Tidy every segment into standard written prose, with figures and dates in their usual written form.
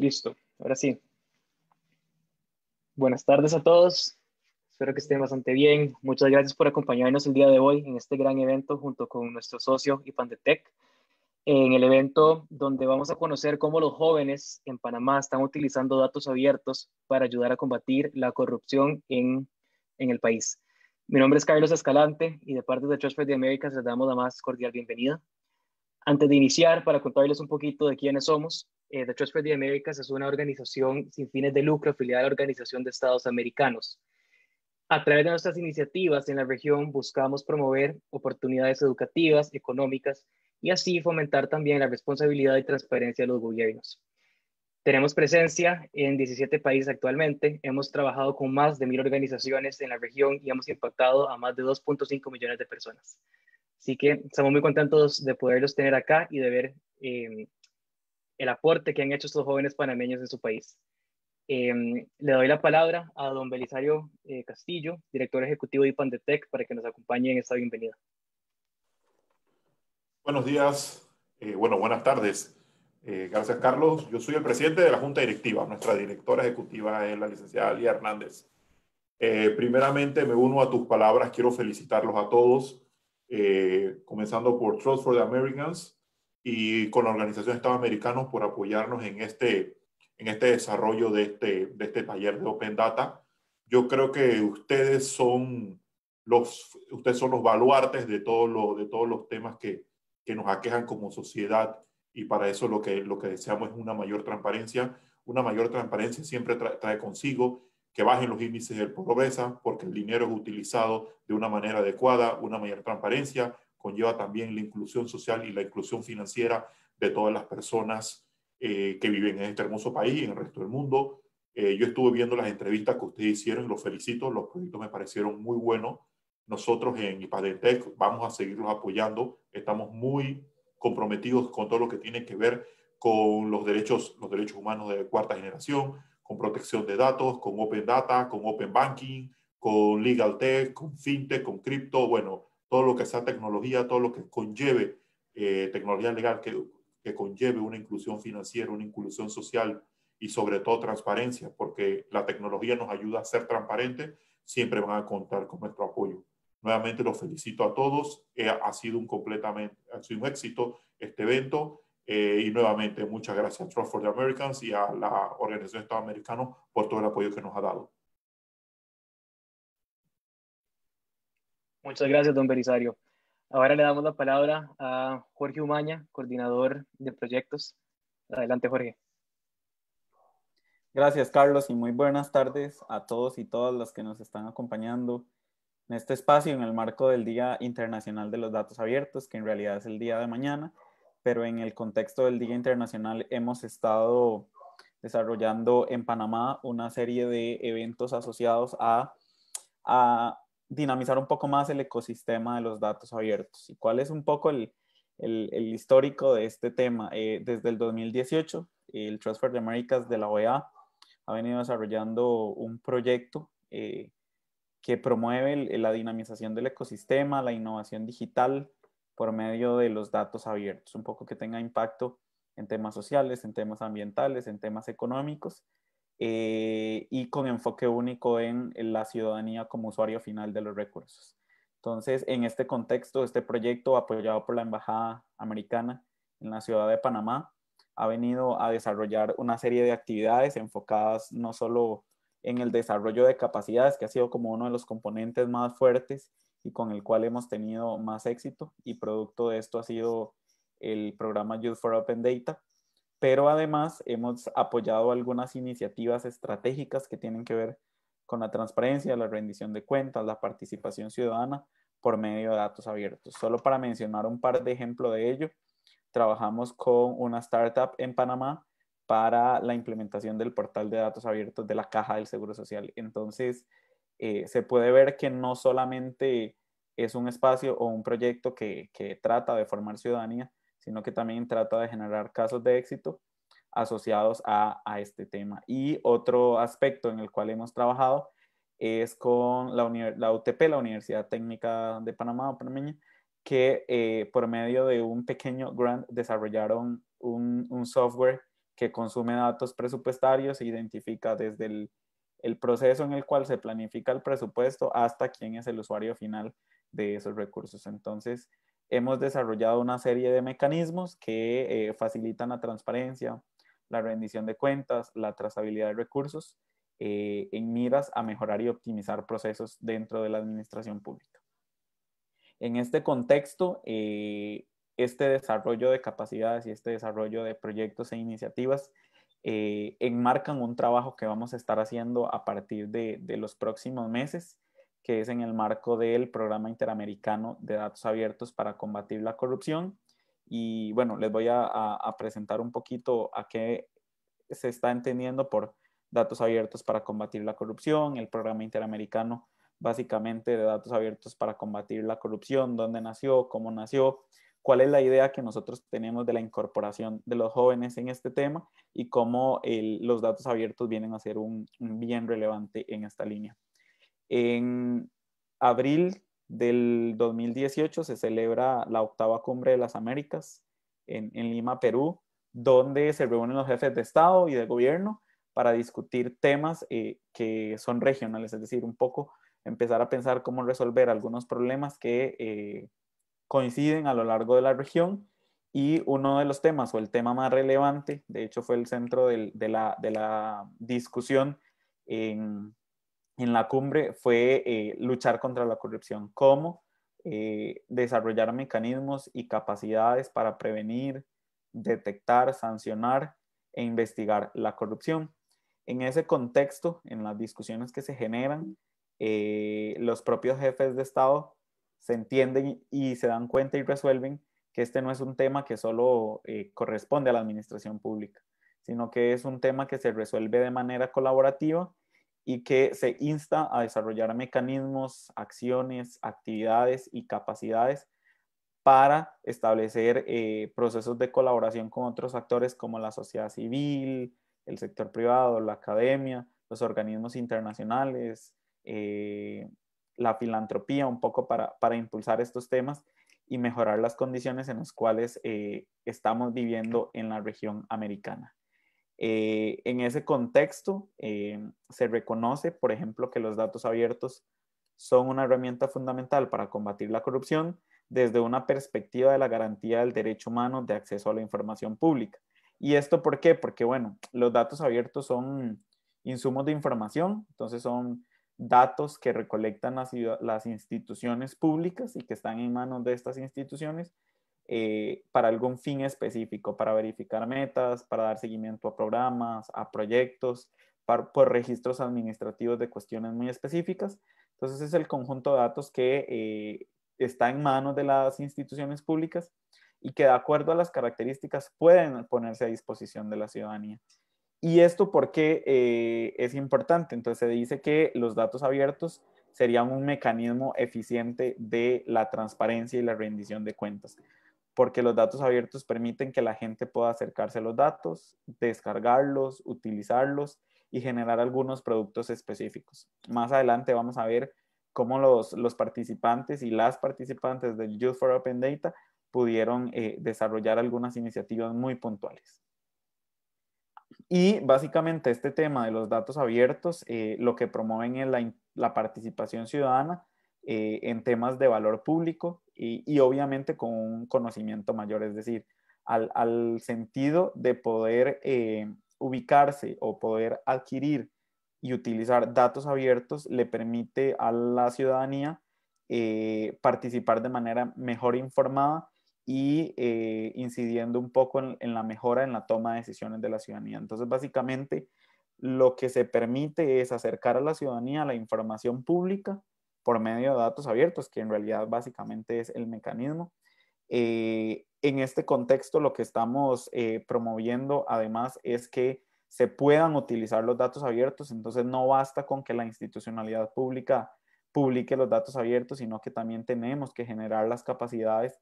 Listo, ahora sí. Buenas tardes a todos. Espero que estén bastante bien. Muchas gracias por acompañarnos el día de hoy en este gran evento junto con nuestro socio Ipandetec. En el evento donde vamos a conocer cómo los jóvenes en Panamá están utilizando datos abiertos para ayudar a combatir la corrupción en el país. Mi nombre es Carlos Escalante y de parte de Trust for the Americas les damos la más cordial bienvenida. Antes de iniciar, para contarles un poquito de quiénes somos, The Trust for the Americas es una organización sin fines de lucro afiliada a la Organización de Estados Americanos. A través de nuestras iniciativas en la región buscamos promover oportunidades educativas, económicas y así fomentar también la responsabilidad y transparencia de los gobiernos. Tenemos presencia en 17 países actualmente, hemos trabajado con más de 1,000 organizaciones en la región y hemos impactado a más de 2.5 millones de personas. Así que estamos muy contentos de poderlos tener acá y de ver el aporte que han hecho estos jóvenes panameños en su país. Le doy la palabra a don Belisario Castillo, director ejecutivo de Ipandetec, para que nos acompañe en esta bienvenida. Buenos días, buenas tardes. Gracias, Carlos. Yo soy el presidente de la Junta Directiva. Nuestra directora ejecutiva es la licenciada Lía Hernández. Primeramente, me uno a tus palabras. Quiero felicitarlos a todos, comenzando por Trust for the Americans y con la Organización de Estados Americanos por apoyarnos en este desarrollo de este taller de Open Data. Yo creo que ustedes son los baluartes de todos los temas que nos aquejan como sociedad, y para eso lo que deseamos es una mayor transparencia. Una mayor transparencia siempre trae consigo que bajen los índices de pobreza, porque el dinero es utilizado de una manera adecuada. Una mayor transparencia conlleva también la inclusión social y la inclusión financiera de todas las personas que viven en este hermoso país y en el resto del mundo. Yo estuve viendo las entrevistas que ustedes hicieron y los felicito. Los proyectos me parecieron muy buenos. Nosotros en Ipandetec vamos a seguirlos apoyando. Estamos muy comprometidos con todo lo que tiene que ver con los derechos humanos de cuarta generación, con protección de datos, con Open Data, con Open Banking, con Legal Tech, con FinTech, con cripto. Bueno, todo lo que sea tecnología, todo lo que conlleve tecnología legal, que conlleve una inclusión financiera, una inclusión social y sobre todo transparencia, porque la tecnología nos ayuda a ser transparentes. Siempre van a contar con nuestro apoyo. Nuevamente los felicito a todos. Ha sido un éxito este evento. Y nuevamente muchas gracias a Trust for the Americans y a la Organización de Estados Americanos por todo el apoyo que nos ha dado. Muchas gracias, don Belisario. Ahora le damos la palabra a Jorge Umaña, coordinador de proyectos. Adelante, Jorge. Gracias, Carlos, y muy buenas tardes a todos y todas las que nos están acompañando en este espacio en el marco del Día Internacional de los Datos Abiertos, que en realidad es el día de mañana, pero en el contexto del Día Internacional hemos estado desarrollando en Panamá una serie de eventos asociados a dinamizar un poco más el ecosistema de los datos abiertos. ¿Y cuál es un poco el histórico de este tema? Desde el 2018, el Trust for the Americas de la OEA ha venido desarrollando un proyecto que promueve la dinamización del ecosistema, la innovación digital por medio de los datos abiertos, un poco que tenga impacto en temas sociales, en temas ambientales, en temas económicos, y con enfoque único en la ciudadanía como usuario final de los recursos. Entonces, en este contexto, este proyecto apoyado por la Embajada Americana en la ciudad de Panamá ha venido a desarrollar una serie de actividades enfocadas no solo en el desarrollo de capacidades, que ha sido como uno de los componentes más fuertes y con el cual hemos tenido más éxito, y producto de esto ha sido el programa Youth for Open Data, pero además hemos apoyado algunas iniciativas estratégicas que tienen que ver con la transparencia, la rendición de cuentas, la participación ciudadana por medio de datos abiertos. Solo para mencionar un par de ejemplos de ello, trabajamos con una startup en Panamá para la implementación del portal de datos abiertos de la Caja del Seguro Social. Entonces, se puede ver que no solamente es un espacio o un proyecto que trata de formar ciudadanía, sino que también trata de generar casos de éxito asociados a este tema. Y otro aspecto en el cual hemos trabajado es con la UTP, la Universidad Técnica de Panamá, panameña, que por medio de un pequeño grant desarrollaron un software que consume datos presupuestarios e identifica desde el proceso en el cual se planifica el presupuesto hasta quién es el usuario final de esos recursos. Entonces, hemos desarrollado una serie de mecanismos que facilitan la transparencia, la rendición de cuentas, la trazabilidad de recursos, en miras a mejorar y optimizar procesos dentro de la administración pública. En este contexto, este desarrollo de capacidades y este desarrollo de proyectos e iniciativas enmarcan un trabajo que vamos a estar haciendo a partir de los próximos meses, que es en el marco del Programa Interamericano de Datos Abiertos para combatir la corrupción. Y bueno, les voy a presentar un poquito a qué se está entendiendo por datos abiertos para combatir la corrupción, el Programa Interamericano básicamente de datos abiertos para combatir la corrupción, dónde nació, cómo nació, cuál es la idea que nosotros tenemos de la incorporación de los jóvenes en este tema y cómo los datos abiertos vienen a ser un bien relevante en esta línea. En abril del 2018 se celebra la 8ª Cumbre de las Américas en Lima, Perú, donde se reúnen los jefes de Estado y de gobierno para discutir temas que son regionales, es decir, un poco empezar a pensar cómo resolver algunos problemas que coinciden a lo largo de la región. Y uno de los temas, o el tema más relevante, de hecho fue el centro de la discusión en la cumbre, fue luchar contra la corrupción. Cómo desarrollar mecanismos y capacidades para prevenir, detectar, sancionar e investigar la corrupción. En ese contexto, en las discusiones que se generan, los propios jefes de Estado se entienden y se dan cuenta y resuelven que este no es un tema que solo corresponde a la administración pública, sino que es un tema que se resuelve de manera colaborativa y que se insta a desarrollar mecanismos, acciones, actividades y capacidades para establecer procesos de colaboración con otros actores como la sociedad civil, el sector privado, la academia, los organismos internacionales, la filantropía, un poco para impulsar estos temas y mejorar las condiciones en las cuales estamos viviendo en la región americana. En ese contexto, se reconoce, por ejemplo, que los datos abiertos son una herramienta fundamental para combatir la corrupción desde una perspectiva de la garantía del derecho humano de acceso a la información pública. ¿Y esto por qué? Porque, bueno, los datos abiertos son insumos de información, entonces son datos que recolectan las instituciones públicas y que están en manos de estas instituciones para algún fin específico, para verificar metas, para dar seguimiento a programas, a proyectos, por registros administrativos de cuestiones muy específicas. Entonces es el conjunto de datos que está en manos de las instituciones públicas y que de acuerdo a las características pueden ponerse a disposición de la ciudadanía. ¿Y esto por qué es importante? Entonces se dice que los datos abiertos serían un mecanismo eficiente de la transparencia y la rendición de cuentas, porque los datos abiertos permiten que la gente pueda acercarse a los datos, descargarlos, utilizarlos y generar algunos productos específicos. Más adelante vamos a ver cómo los participantes y las participantes del Youth for Open Data pudieron desarrollar algunas iniciativas muy puntuales. Y básicamente este tema de los datos abiertos lo que promueven es la participación ciudadana en temas de valor público y obviamente con un conocimiento mayor, es decir, al sentido de poder ubicarse o poder adquirir y utilizar datos abiertos le permite a la ciudadanía participar de manera mejor informada y incidiendo un poco en la mejora en la toma de decisiones de la ciudadanía. Entonces, básicamente, lo que se permite es acercar a la ciudadanía a la información pública por medio de datos abiertos, que en realidad básicamente es el mecanismo. En este contexto, lo que estamos promoviendo además es que se puedan utilizar los datos abiertos, entonces no basta con que la institucionalidad pública publique los datos abiertos, sino que también tenemos que generar las capacidades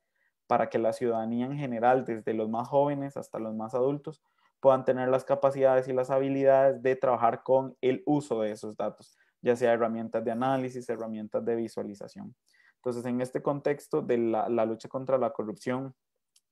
para que la ciudadanía en general, desde los más jóvenes hasta los más adultos, puedan tener las capacidades y las habilidades de trabajar con el uso de esos datos, ya sea herramientas de análisis, herramientas de visualización. Entonces, en este contexto de la lucha contra la corrupción,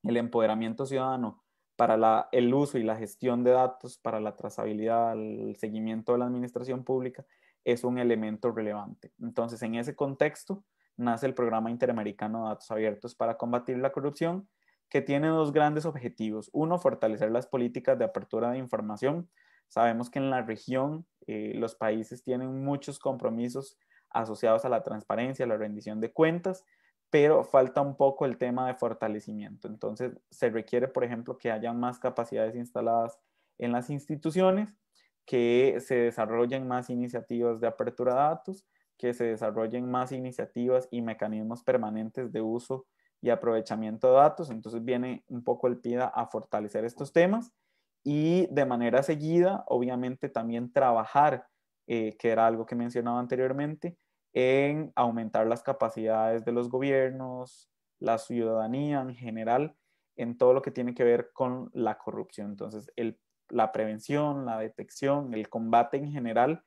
el empoderamiento ciudadano para el uso y la gestión de datos, para la trazabilidad, el seguimiento de la administración pública, es un elemento relevante. Entonces, en ese contexto, nace el Programa Interamericano de Datos Abiertos para combatir la corrupción, que tiene dos grandes objetivos. Uno, fortalecer las políticas de apertura de información. Sabemos que en la región los países tienen muchos compromisos asociados a la transparencia, a la rendición de cuentas, pero falta un poco el tema de fortalecimiento. Entonces, se requiere, por ejemplo, que haya más capacidades instaladas en las instituciones, que se desarrollen más iniciativas de apertura de datos, que se desarrollen más iniciativas y mecanismos permanentes de uso y aprovechamiento de datos. Entonces viene un poco el PIDA a fortalecer estos temas y de manera seguida, obviamente, también trabajar, que era algo que mencionaba anteriormente, en aumentar las capacidades de los gobiernos, la ciudadanía en general, en todo lo que tiene que ver con la corrupción. Entonces, la prevención, la detección, el combate en general,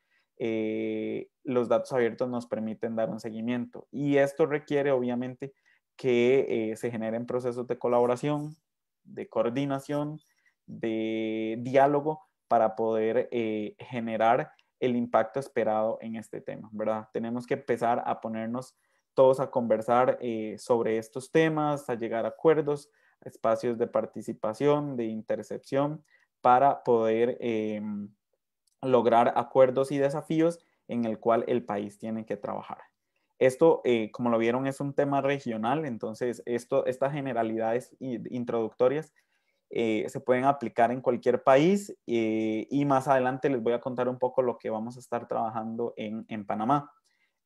los datos abiertos nos permiten dar un seguimiento. Y esto requiere, obviamente, que se generen procesos de colaboración, de coordinación, de diálogo para poder generar el impacto esperado en este tema, ¿verdad? Tenemos que empezar a ponernos todos a conversar sobre estos temas, a llegar a acuerdos, a espacios de participación, de intercepción, para poder lograr acuerdos y desafíos en el cual el país tiene que trabajar. Esto, como lo vieron, es un tema regional, entonces estas generalidades introductorias se pueden aplicar en cualquier país y más adelante les voy a contar un poco lo que vamos a estar trabajando en Panamá.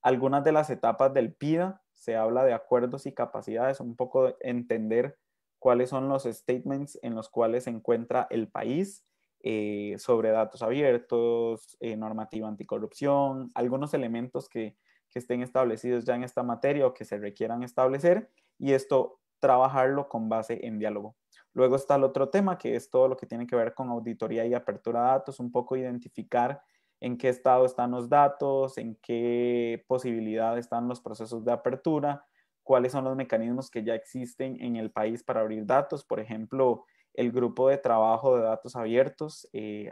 Algunas de las etapas del PIDA, se habla de acuerdos y capacidades, un poco de entender cuáles son los statements en los cuales se encuentra el país sobre datos abiertos, normativa anticorrupción, algunos elementos que estén establecidos ya en esta materia o que se requieran establecer, y esto trabajarlo con base en diálogo. Luego está el otro tema, que es todo lo que tiene que ver con auditoría y apertura de datos, un poco identificar en qué estado están los datos, en qué posibilidad están los procesos de apertura, cuáles son los mecanismos que ya existen en el país para abrir datos. Por ejemplo, el grupo de trabajo de datos abiertos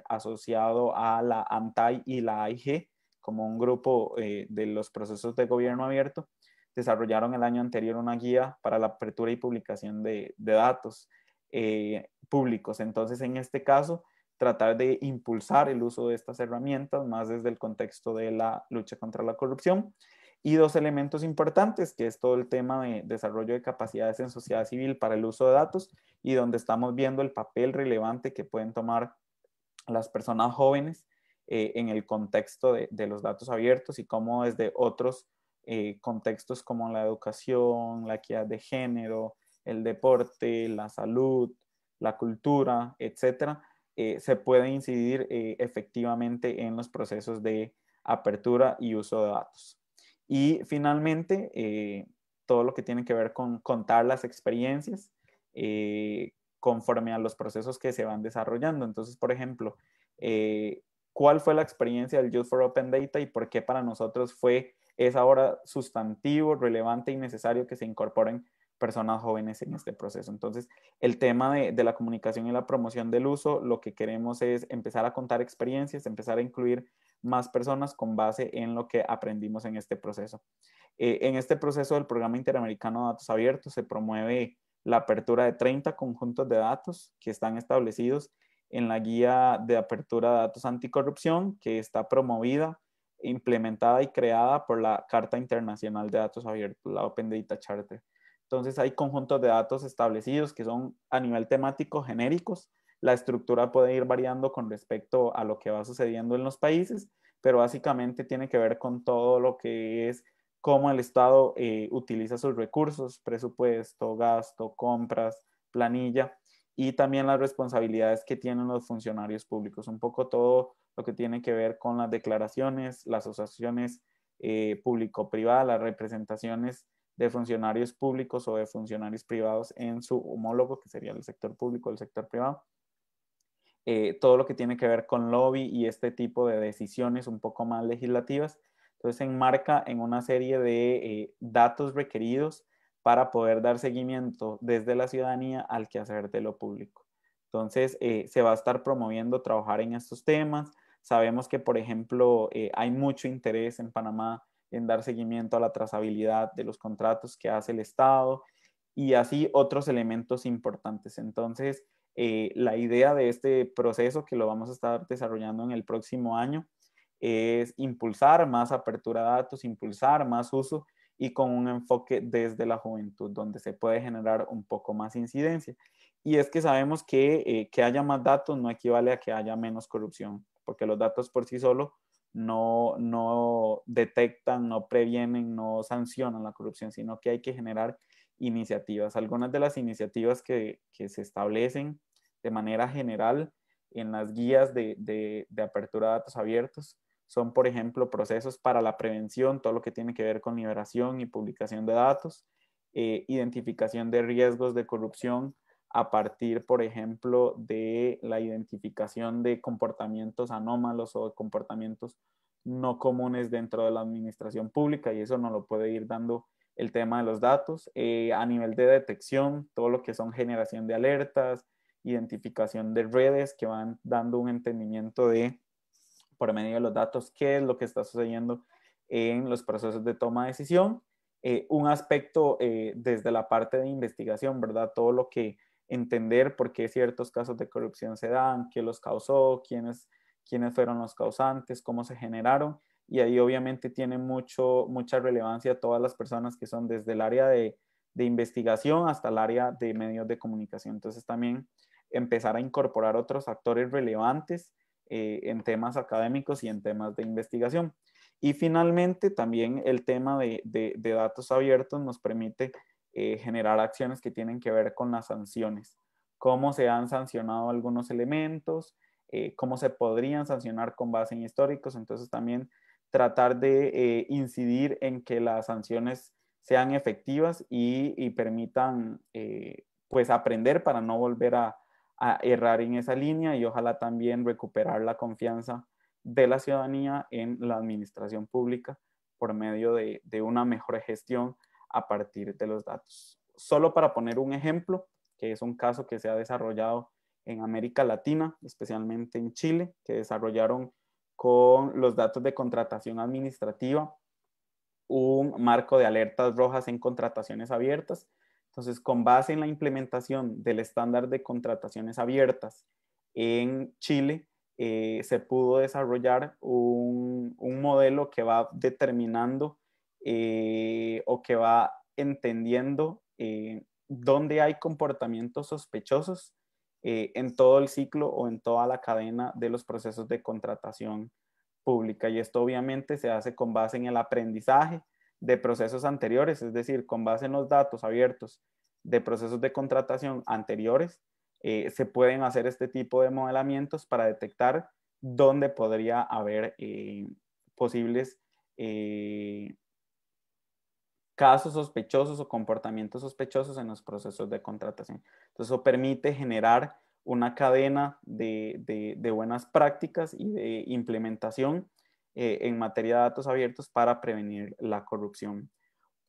asociado a la ANTAI y la AIG, como un grupo de los procesos de gobierno abierto, desarrollaron el año anterior una guía para la apertura y publicación de datos públicos. Entonces, en este caso, tratar de impulsar el uso de estas herramientas más desde el contexto de la lucha contra la corrupción. Y dos elementos importantes, que es todo el tema de desarrollo de capacidades en sociedad civil para el uso de datos, y donde estamos viendo el papel relevante que pueden tomar las personas jóvenes en el contexto de los datos abiertos y cómo desde otros contextos como la educación, la equidad de género, el deporte, la salud, la cultura, etcétera, se puede incidir efectivamente en los procesos de apertura y uso de datos. Y finalmente, todo lo que tiene que ver con contar las experiencias conforme a los procesos que se van desarrollando. Entonces, por ejemplo, ¿cuál fue la experiencia del Youth for Open Data y por qué para nosotros es ahora sustantivo, relevante y necesario que se incorporen personas jóvenes en este proceso? Entonces, el tema de la comunicación y la promoción del uso, lo que queremos es empezar a contar experiencias, empezar a incluir más personas con base en lo que aprendimos en este proceso. En este proceso del Programa Interamericano de Datos Abiertos se promueve la apertura de 30 conjuntos de datos que están establecidos en la Guía de Apertura de Datos Anticorrupción, que está promovida, implementada y creada por la Carta Internacional de Datos Abiertos, la Open Data Charter. Entonces hay conjuntos de datos establecidos que son a nivel temático genéricos. La estructura puede ir variando con respecto a lo que va sucediendo en los países, pero básicamente tiene que ver con todo lo que es cómo el Estado utiliza sus recursos, presupuesto, gasto, compras, planilla, y también las responsabilidades que tienen los funcionarios públicos. Un poco todo lo que tiene que ver con las declaraciones, las asociaciones público-privadas, las representaciones de funcionarios públicos o de funcionarios privados en su homólogo, que sería el sector público o el sector privado. Todo lo que tiene que ver con lobby y este tipo de decisiones un poco más legislativas. Entonces se enmarca en una serie de datos requeridos para poder dar seguimiento desde la ciudadanía al quehacer de lo público. Entonces, se va a estar promoviendo trabajar en estos temas. Sabemos que, por ejemplo, hay mucho interés en Panamá en dar seguimiento a la trazabilidad de los contratos que hace el Estado y así otros elementos importantes. Entonces, la idea de este proceso que lo vamos a estar desarrollando en el próximo año es impulsar más apertura de datos, impulsar más uso y con un enfoque desde la juventud, donde se puede generar un poco más incidencia. Y es que sabemos que haya más datos no equivale a que haya menos corrupción, porque los datos por sí solos no detectan, no previenen, no sancionan la corrupción, sino que hay que generar iniciativas. Algunas de las iniciativas que se establecen de manera general en las guías de apertura de datos abiertos son, por ejemplo, procesos para la prevención, todo lo que tiene que ver con liberación y publicación de datos, identificación de riesgos de corrupción a partir, por ejemplo, de la identificación de comportamientos anómalos o de comportamientos no comunes dentro de la administración pública, y eso nos lo puede ir dando el tema de los datos. A nivel de detección, todo lo que son generación de alertas, identificación de redes que van dando un entendimiento de, por medio de los datos, qué es lo que está sucediendo en los procesos de toma de decisión. Un aspecto desde la parte de investigación, ¿verdad? Todo lo que entender por qué ciertos casos de corrupción se dan, qué los causó, quiénes fueron los causantes, cómo se generaron. Y ahí obviamente tiene mucha relevancia todas las personas que son desde el área de investigación hasta el área de medios de comunicación. Entonces también empezar a incorporar otros actores relevantes en temas académicos y en temas de investigación. Y finalmente también el tema de datos abiertos nos permite generar acciones que tienen que ver con las sanciones, cómo se han sancionado algunos elementos, cómo se podrían sancionar con base en históricos. Entonces también tratar de incidir en que las sanciones sean efectivas y permitan pues aprender para no volver a errar en esa línea, y ojalá también recuperar la confianza de la ciudadanía en la administración pública por medio de una mejor gestión a partir de los datos. Solo para poner un ejemplo, que es un caso que se ha desarrollado en América Latina, especialmente en Chile, que desarrollaron con los datos de contratación administrativa un marco de alertas rojas en contrataciones abiertas. Entonces, con base en la implementación del estándar de contrataciones abiertas en Chile, se pudo desarrollar un modelo que va determinando o que va entendiendo dónde hay comportamientos sospechosos en todo el ciclo o en toda la cadena de los procesos de contratación pública. Y esto obviamente se hace con base en el aprendizaje de procesos anteriores, es decir, con base en los datos abiertos de procesos de contratación anteriores, se pueden hacer este tipo de modelamientos para detectar dónde podría haber posibles casos sospechosos o comportamientos sospechosos en los procesos de contratación. Entonces, eso permite generar una cadena de buenas prácticas y de implementación en materia de datos abiertos para prevenir la corrupción.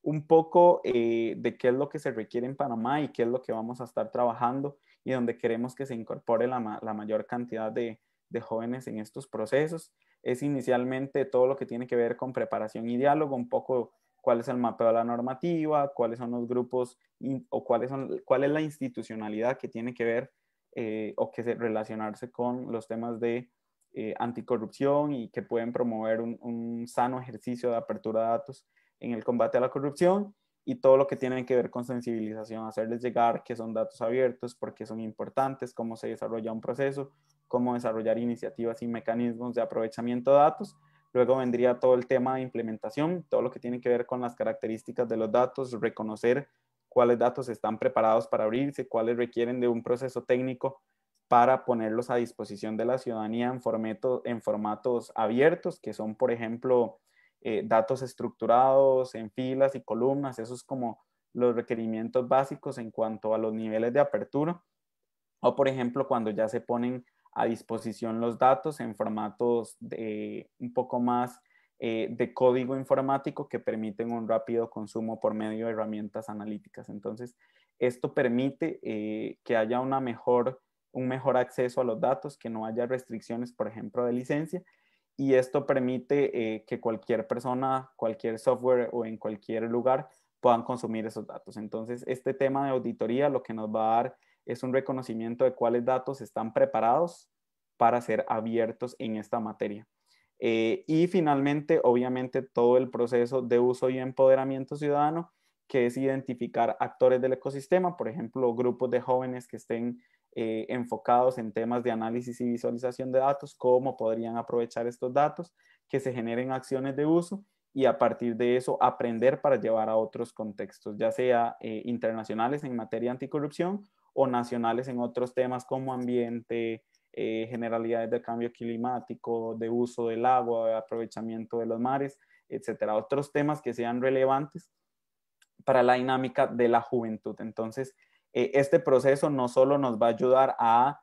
Un poco de qué es lo que se requiere en Panamá y qué es lo que vamos a estar trabajando y donde queremos que se incorpore la mayor cantidad de jóvenes en estos procesos. Es inicialmente todo lo que tiene que ver con preparación y diálogo, un poco cuál es el mapeo de la normativa, cuáles son los grupos o cuál es la institucionalidad que tiene que ver o que relacionarse con los temas de anticorrupción y que pueden promover un sano ejercicio de apertura de datos en el combate a la corrupción, y todo lo que tiene que ver con sensibilización, hacerles llegar que son datos abiertos, porque son importantes, cómo se desarrolla un proceso, cómo desarrollar iniciativas y mecanismos de aprovechamiento de datos. Luego vendría todo el tema de implementación, todo lo que tiene que ver con las características de los datos, reconocer cuáles datos están preparados para abrirse, cuáles requieren de un proceso técnico para ponerlos a disposición de la ciudadanía en formatos abiertos, que son, por ejemplo, datos estructurados en filas y columnas. Eso es como los requerimientos básicos en cuanto a los niveles de apertura. O, por ejemplo, cuando ya se ponen a disposición los datos en formatos un poco más de código informático que permiten un rápido consumo por medio de herramientas analíticas. Entonces, esto permite que haya una mejor un mejor acceso a los datos, que no haya restricciones, por ejemplo, de licencia, y esto permite que cualquier persona, cualquier software o en cualquier lugar puedan consumir esos datos. Entonces, este tema de auditoría lo que nos va a dar es un reconocimiento de cuáles datos están preparados para ser abiertos en esta materia. Y finalmente, obviamente, todo el proceso de uso y empoderamiento ciudadano, que es identificar actores del ecosistema, por ejemplo, grupos de jóvenes que estén enfocados en temas de análisis y visualización de datos, cómo podrían aprovechar estos datos, que se generen acciones de uso y a partir de eso aprender para llevar a otros contextos, ya sea internacionales en materia anticorrupción o nacionales en otros temas como ambiente, generalidades del cambio climático, de uso del agua, de aprovechamiento de los mares, etcétera. Otros temas que sean relevantes para la dinámica de la juventud. Entonces, este proceso no solo nos va a ayudar a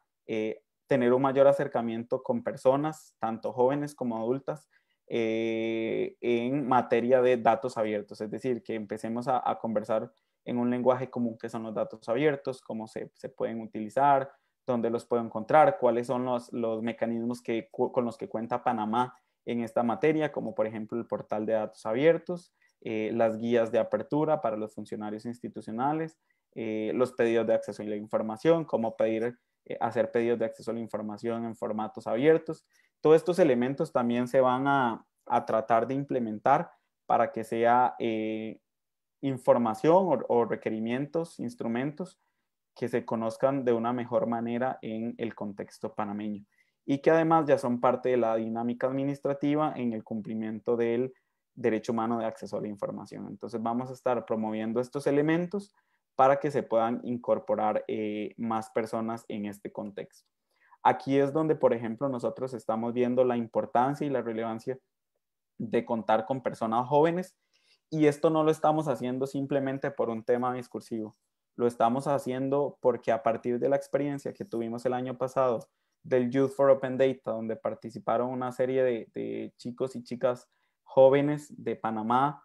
tener un mayor acercamiento con personas, tanto jóvenes como adultas, en materia de datos abiertos, es decir, que empecemos a conversar en un lenguaje común que son los datos abiertos, cómo se pueden utilizar, dónde los puedo encontrar, cuáles son los mecanismos con los que cuenta Panamá en esta materia, como por ejemplo el portal de datos abiertos, las guías de apertura para los funcionarios institucionales, los pedidos de acceso a la información, cómo hacer pedidos de acceso a la información en formatos abiertos. Todos estos elementos también se van a tratar de implementar para que sea información o requerimientos, instrumentos que se conozcan de una mejor manera en el contexto panameño y que además ya son parte de la dinámica administrativa en el cumplimiento del derecho humano de acceso a la información. Entonces vamos a estar promoviendo estos elementos para que se puedan incorporar más personas en este contexto. Aquí es donde, por ejemplo, nosotros estamos viendo la importancia y la relevancia de contar con personas jóvenes y esto no lo estamos haciendo simplemente por un tema discursivo. Lo estamos haciendo porque a partir de la experiencia que tuvimos el año pasado del Youth for Open Data, donde participaron una serie de chicos y chicas jóvenes de Panamá,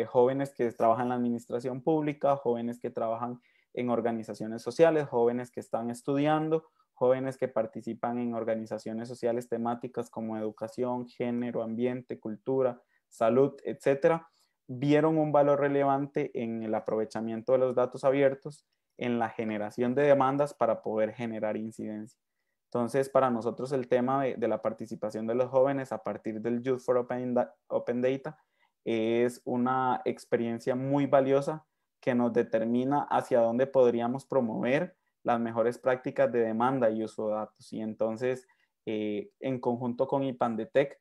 jóvenes que trabajan en la administración pública, jóvenes que trabajan en organizaciones sociales, jóvenes que están estudiando, jóvenes que participan en organizaciones sociales temáticas como educación, género, ambiente, cultura, salud, etcétera, vieron un valor relevante en el aprovechamiento de los datos abiertos, en la generación de demandas para poder generar incidencia. Entonces, para nosotros el tema de la participación de los jóvenes a partir del Youth for Open Data es una experiencia muy valiosa que nos determina hacia dónde podríamos promover las mejores prácticas de demanda y uso de datos. Y entonces, en conjunto con IPANDETEC,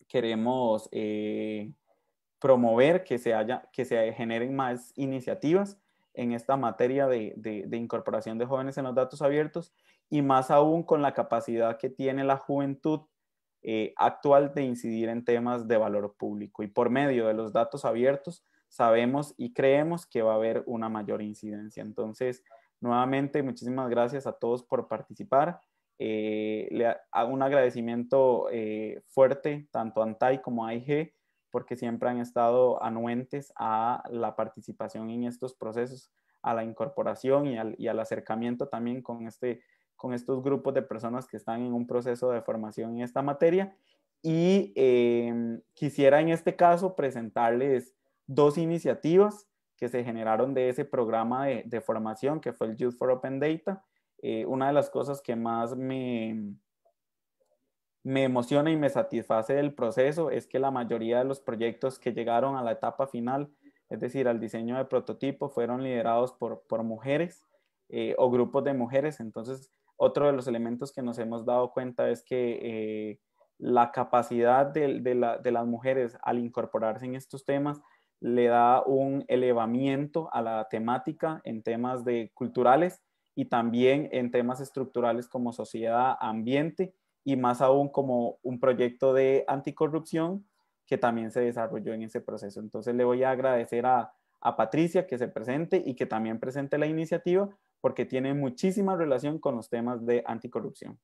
queremos promover que se generen más iniciativas en esta materia de incorporación de jóvenes en los datos abiertos y más aún con la capacidad que tiene la juventud actual de incidir en temas de valor público. Y por medio de los datos abiertos sabemos y creemos que va a haber una mayor incidencia. Entonces, nuevamente, muchísimas gracias a todos por participar. Le hago un agradecimiento fuerte tanto a ANTAI como a AIG porque siempre han estado anuentes a la participación en estos procesos, a la incorporación y al acercamiento también con estos grupos de personas que están en un proceso de formación en esta materia. Y quisiera en este caso presentarles dos iniciativas que se generaron de ese programa de formación que fue el Youth for Open Data. Una de las cosas que más me emociona y me satisface del proceso es que la mayoría de los proyectos que llegaron a la etapa final, es decir, al diseño de prototipo, fueron liderados por mujeres o grupos de mujeres. Entonces, otro de los elementos que nos hemos dado cuenta es que la capacidad de las mujeres al incorporarse en estos temas le da un elevamiento a la temática en temas culturales y también en temas estructurales como sociedad, ambiente y más aún como un proyecto de anticorrupción que también se desarrolló en ese proceso. Entonces le voy a agradecer a Patricia que se presente y que también presente la iniciativa porque tiene muchísima relación con los temas de anticorrupción.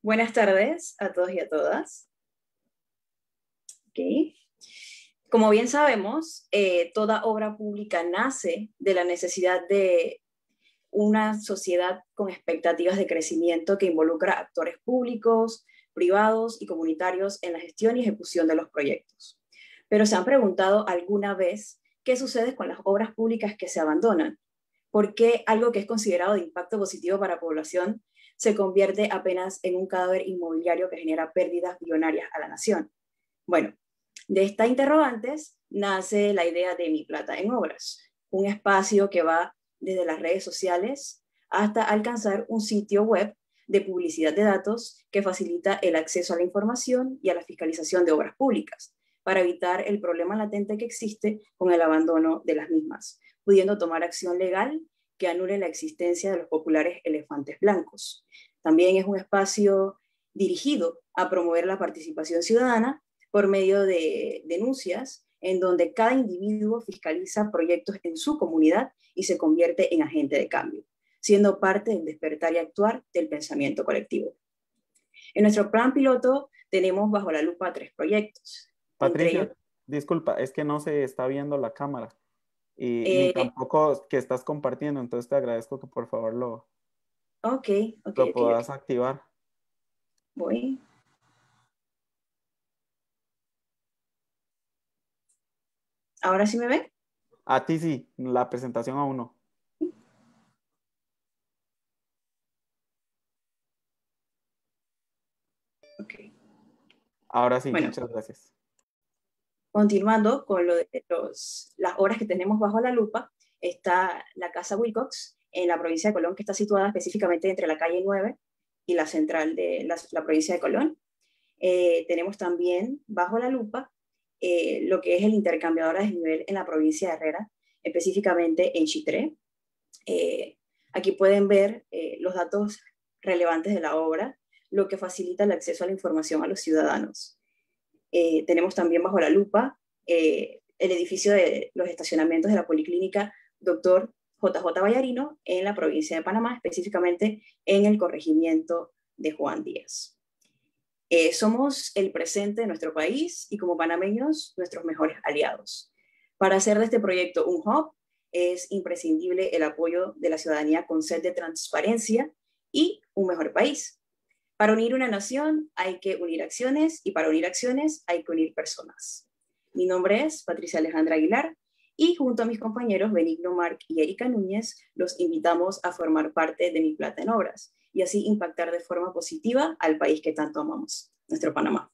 Buenas tardes a todos y a todas. Okay. Como bien sabemos, toda obra pública nace de la necesidad de una sociedad con expectativas de crecimiento que involucra actores públicos, privados y comunitarios en la gestión y ejecución de los proyectos. Pero ¿se han preguntado alguna vez qué sucede con las obras públicas que se abandonan? ¿Por qué algo que es considerado de impacto positivo para la población se convierte apenas en un cadáver inmobiliario que genera pérdidas billonarias a la nación? Bueno, de estas interrogantes nace la idea de Mi Plata en Obras, un espacio que va desde las redes sociales hasta alcanzar un sitio web de publicidad de datos que facilita el acceso a la información y a la fiscalización de obras públicas, para evitar el problema latente que existe con el abandono de las mismas, pudiendo tomar acción legal que anule la existencia de los populares elefantes blancos. También es un espacio dirigido a promover la participación ciudadana por medio de denuncias en donde cada individuo fiscaliza proyectos en su comunidad y se convierte en agente de cambio, siendo parte del despertar y actuar del pensamiento colectivo. En nuestro plan piloto tenemos bajo la lupa 3 proyectos. Patricia, disculpa, es que no se está viendo la cámara y ni tampoco que estás compartiendo, entonces te agradezco que por favor lo puedas activar. Voy. ¿Ahora sí me ven? A ti sí, la presentación aún no. Okay. Ahora sí, bueno, muchas gracias. Continuando con lo de las obras que tenemos bajo la lupa, está la Casa Wilcox en la provincia de Colón, que está situada específicamente entre la calle 9 y la central de la provincia de Colón. Tenemos también bajo la lupa lo que es el intercambiador a desnivel en la provincia de Herrera, específicamente en Chitré. Aquí pueden ver los datos relevantes de la obra, lo que facilita el acceso a la información a los ciudadanos. Tenemos también bajo la lupa el edificio de los estacionamientos de la Policlínica Dr. J.J. Vallarino en la provincia de Panamá, específicamente en el corregimiento de Juan Díaz. Somos el presente de nuestro país y como panameños nuestros mejores aliados. Para hacer de este proyecto un hub es imprescindible el apoyo de la ciudadanía con sed de transparencia y un mejor país. Para unir una nación hay que unir acciones y para unir acciones hay que unir personas. Mi nombre es Patricia Alejandra Aguilar y junto a mis compañeros Benigno Marc y Erika Núñez los invitamos a formar parte de Mi Plata en Obras y así impactar de forma positiva al país que tanto amamos, nuestro Panamá.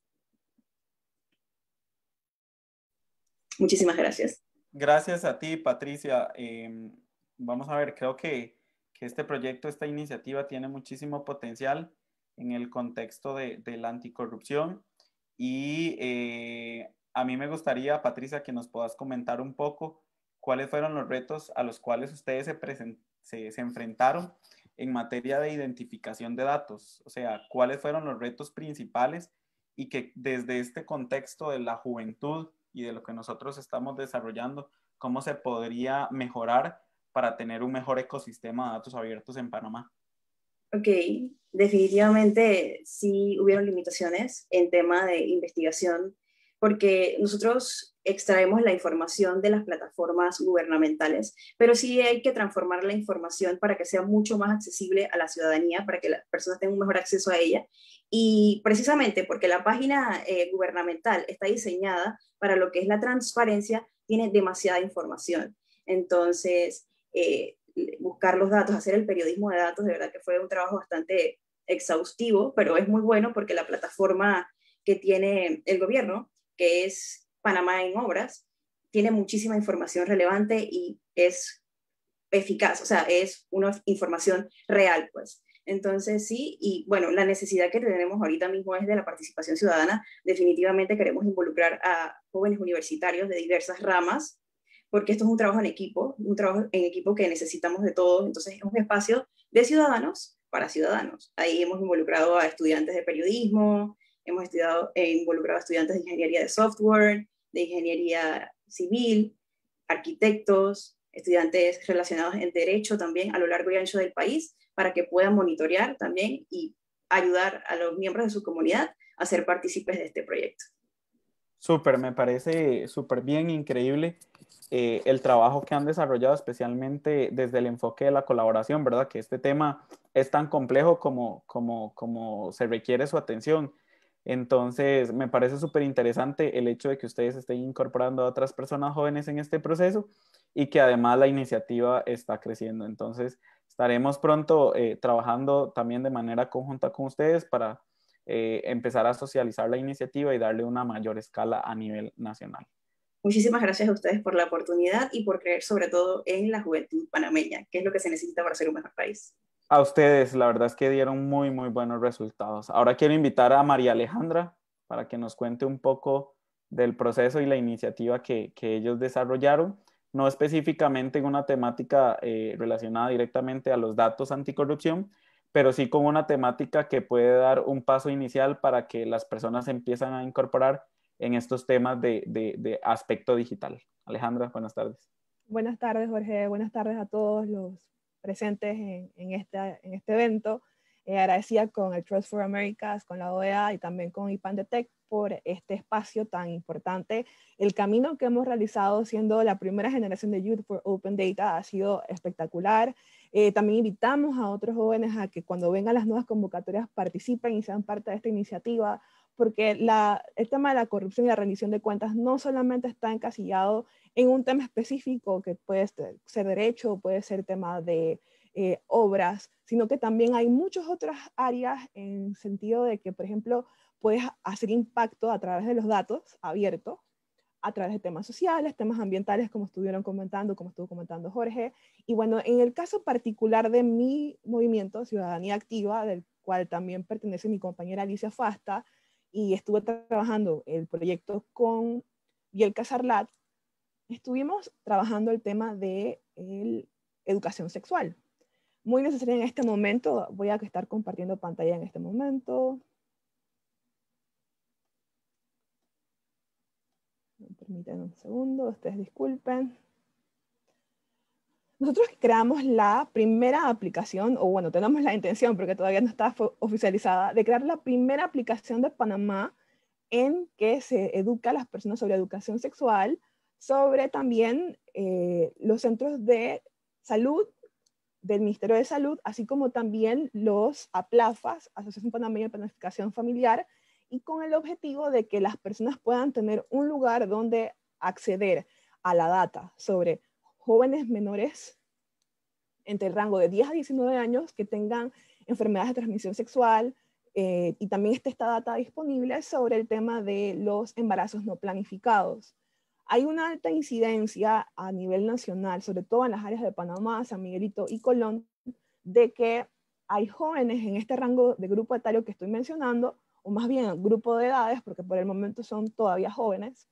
Muchísimas gracias. Gracias a ti, Patricia. Vamos a ver, creo que este proyecto, esta iniciativa tiene muchísimo potencial en el contexto de la anticorrupción y a mí me gustaría, Patricia, que nos puedas comentar un poco cuáles fueron los retos a los cuales ustedes se enfrentaron en materia de identificación de datos, o sea, cuáles fueron los retos principales y que desde este contexto de la juventud y de lo que nosotros estamos desarrollando, cómo se podría mejorar para tener un mejor ecosistema de datos abiertos en Panamá. Ok, definitivamente sí hubieron limitaciones en tema de investigación, porque nosotros extraemos la información de las plataformas gubernamentales, pero sí hay que transformar la información para que sea mucho más accesible a la ciudadanía, para que las personas tengan un mejor acceso a ella. Y precisamente porque la página gubernamental está diseñada para lo que es la transparencia, tiene demasiada información. Entonces, buscar los datos, hacer el periodismo de datos, de verdad que fue un trabajo bastante exhaustivo, pero es muy bueno porque la plataforma que tiene el gobierno, que es Panamá en Obras, tiene muchísima información relevante y es eficaz, o sea, es una información real, pues. Entonces, sí, y bueno, la necesidad que tenemos ahorita mismo es de la participación ciudadana. Definitivamente queremos involucrar a jóvenes universitarios de diversas ramas, porque esto es un trabajo en equipo que necesitamos de todos. Entonces, es un espacio de ciudadanos para ciudadanos. Ahí hemos involucrado a estudiantes de periodismo, hemos involucrado a estudiantes de ingeniería de software, de ingeniería civil, arquitectos, estudiantes relacionados en derecho también a lo largo y ancho del país, para que puedan monitorear también y ayudar a los miembros de su comunidad a ser partícipes de este proyecto. Súper, me parece súper bien, increíble el trabajo que han desarrollado, especialmente desde el enfoque de la colaboración, ¿verdad? Que este tema es tan complejo como se requiere su atención. Entonces, me parece súper interesante el hecho de que ustedes estén incorporando a otras personas jóvenes en este proceso y que además la iniciativa está creciendo. Entonces, estaremos pronto trabajando también de manera conjunta con ustedes para empezar a socializar la iniciativa y darle una mayor escala a nivel nacional. Muchísimas gracias a ustedes por la oportunidad y por creer sobre todo en la juventud panameña, que es lo que se necesita para ser un mejor país. A ustedes, la verdad es que dieron muy, muy buenos resultados. Ahora quiero invitar a María Alejandra para que nos cuente un poco del proceso y la iniciativa que ellos desarrollaron, no específicamente en una temática relacionada directamente a los datos anticorrupción, pero sí con una temática que puede dar un paso inicial para que las personas empiezan a incorporar en estos temas de aspecto digital. Alejandra, buenas tardes. Buenas tardes, Jorge. Buenas tardes a todos los presentes en este evento. Agradecida con el Trust for Americas, con la OEA y también con IPANDETEC por este espacio tan importante. El camino que hemos realizado siendo la primera generación de Youth for Open Data ha sido espectacular. También invitamos a otros jóvenes a que cuando vengan las nuevas convocatorias participen y sean parte de esta iniciativa, porque el tema de la corrupción y la rendición de cuentas no solamente está encasillado en un tema específico que puede ser derecho, puede ser tema de obras, sino que también hay muchas otras áreas en sentido de que, por ejemplo, puedes hacer impacto a través de los datos abiertos, a través de temas sociales, temas ambientales, como estuvieron comentando, como estuvo comentando Jorge. Y bueno, en el caso particular de mi movimiento, Ciudadanía Activa, del cual también pertenece mi compañera Alicia Fasta, y estuve trabajando el proyecto con Biel Casarlat, estuvimos trabajando el tema de educación sexual. Muy necesaria en este momento. Voy a estar compartiendo pantalla en este momento. Me permiten un segundo, ustedes disculpen. Nosotros creamos la primera aplicación, o bueno, tenemos la intención, porque todavía no está oficializada, de crear la primera aplicación de Panamá en que se educa a las personas sobre educación sexual, sobre también los centros de salud del Ministerio de Salud, así como también los APLAFAS, Asociación Panameña de Planificación Familiar, y con el objetivo de que las personas puedan tener un lugar donde acceder a la data sobre jóvenes menores entre el rango de 10 a 19 años que tengan enfermedades de transmisión sexual, y también está esta data disponible sobre el tema de los embarazos no planificados. Hay una alta incidencia a nivel nacional, sobre todo en las áreas de Panamá, San Miguelito y Colón, de que hay jóvenes en este rango de grupo etario que estoy mencionando, o más bien grupo de edades, porque por el momento son todavía jóvenes,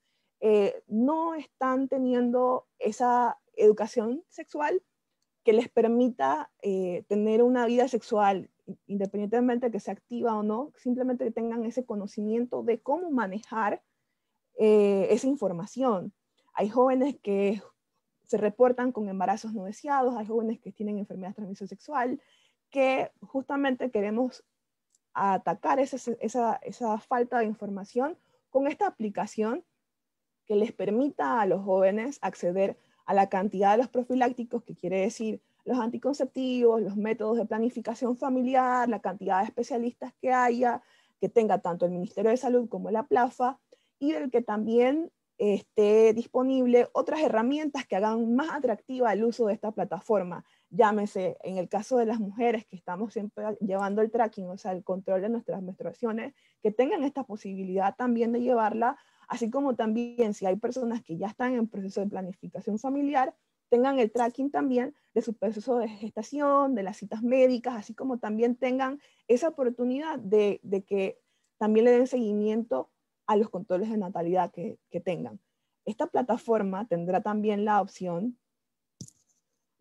no están teniendo esa educación sexual que les permita tener una vida sexual, independientemente de que sea activa o no, simplemente que tengan ese conocimiento de cómo manejar esa información. Hay jóvenes que se reportan con embarazos no deseados, hay jóvenes que tienen enfermedades de transmisión sexual, que justamente queremos atacar esa falta de información con esta aplicación que les permita a los jóvenes acceder a la cantidad de los profilácticos, que quiere decir los anticonceptivos, los métodos de planificación familiar, la cantidad de especialistas que haya, que tenga tanto el Ministerio de Salud como la PLAFA, y del que también esté disponible otras herramientas que hagan más atractiva el uso de esta plataforma. Llámese, en el caso de las mujeres que estamos siempre llevando el tracking, o sea, el control de nuestras menstruaciones, que tengan esta posibilidad también de llevarla, así como también si hay personas que ya están en proceso de planificación familiar, tengan el tracking también de su proceso de gestación, de las citas médicas, así como también tengan esa oportunidad de que también le den seguimiento a los controles de natalidad que tengan. Esta plataforma tendrá también la opción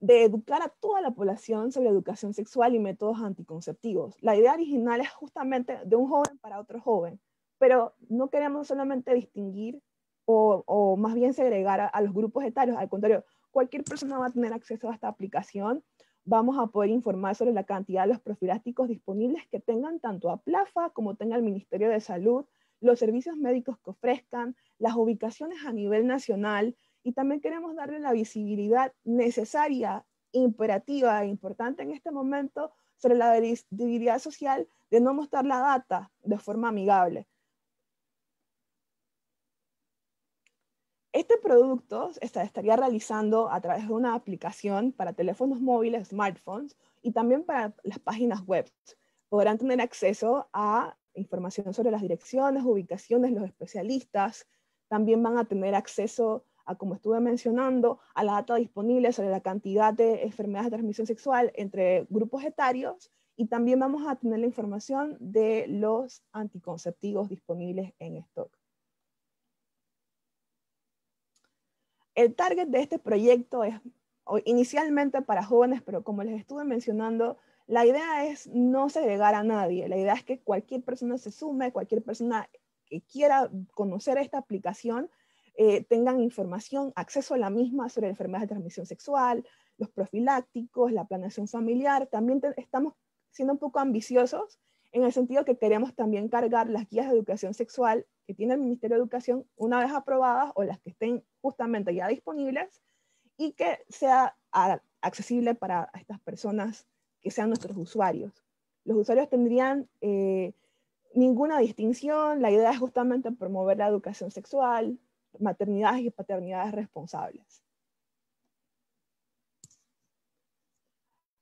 de educar a toda la población sobre educación sexual y métodos anticonceptivos. La idea original es justamente de un joven para otro joven, pero no queremos solamente distinguir o más bien segregar a los grupos etarios. Al contrario, cualquier persona va a tener acceso a esta aplicación. Vamos a poder informar sobre la cantidad de los profilácticos disponibles que tengan tanto a PLAFA como tenga el Ministerio de Salud, los servicios médicos que ofrezcan, las ubicaciones a nivel nacional, y también queremos darle la visibilidad necesaria, imperativa e importante en este momento sobre la debilidad social de no mostrar la data de forma amigable. Este producto estaría realizando a través de una aplicación para teléfonos móviles, smartphones, y también para las páginas web. Podrán tener acceso a información sobre las direcciones, ubicaciones, los especialistas. También van a tener acceso a, como estuve mencionando, a la data disponible sobre la cantidad de enfermedades de transmisión sexual entre grupos etarios, y también vamos a tener la información de los anticonceptivos disponibles en stock. El target de este proyecto es inicialmente para jóvenes, pero como les estuve mencionando, la idea es no segregar a nadie. La idea es que cualquier persona se sume, cualquier persona que quiera conocer esta aplicación, tengan información, acceso a la misma sobre enfermedades de transmisión sexual, los profilácticos, la planeación familiar. También estamos siendo un poco ambiciosos en el sentido que queremos también cargar las guías de educación sexual que tiene el Ministerio de Educación una vez aprobadas, o las que estén justamente ya disponibles, y que sea accesible para estas personas que sean nuestros usuarios. Los usuarios tendrían ninguna distinción. La idea es justamente promover la educación sexual, maternidades y paternidades responsables.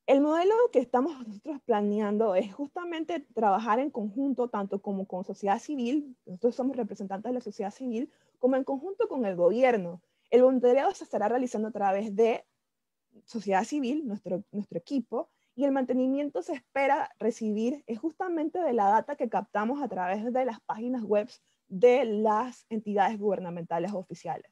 El modelo que estamos nosotros planeando es justamente trabajar en conjunto, tanto como con sociedad civil, nosotros somos representantes de la sociedad civil, como en conjunto con el gobierno. El voluntariado se estará realizando a través de sociedad civil, nuestro equipo, y el mantenimiento se espera recibir es justamente de la data que captamos a través de las páginas web de las entidades gubernamentales oficiales.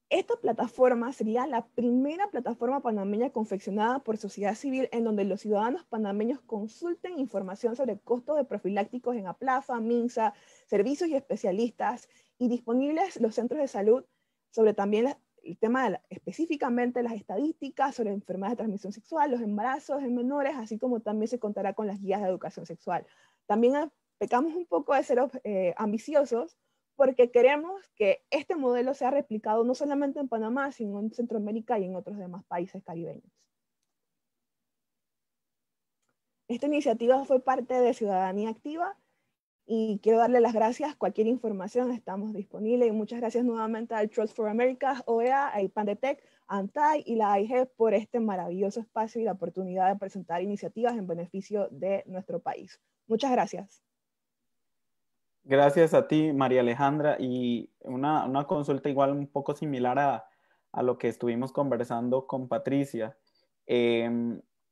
Esta plataforma sería la primera plataforma panameña confeccionada por sociedad civil en donde los ciudadanos panameños consulten información sobre costos de profilácticos en APLAFA, MINSA, servicios y especialistas, y disponibles los centros de salud sobre también el tema de específicamente las estadísticas sobre enfermedades de transmisión sexual, los embarazos en menores, así como también se contará con las guías de educación sexual. También pecamos un poco de ser ambiciosos, porque queremos que este modelo sea replicado no solamente en Panamá, sino en Centroamérica y en otros demás países caribeños. Esta iniciativa fue parte de Ciudadanía Activa y quiero darle las gracias. Cualquier información estamos disponibles, y muchas gracias nuevamente al Trust for America, OEA, a IPANDETEC, ANTAI y la AIG por este maravilloso espacio y la oportunidad de presentar iniciativas en beneficio de nuestro país. Muchas gracias. Gracias a ti, María Alejandra, y una consulta igual un poco similar a lo que estuvimos conversando con Patricia.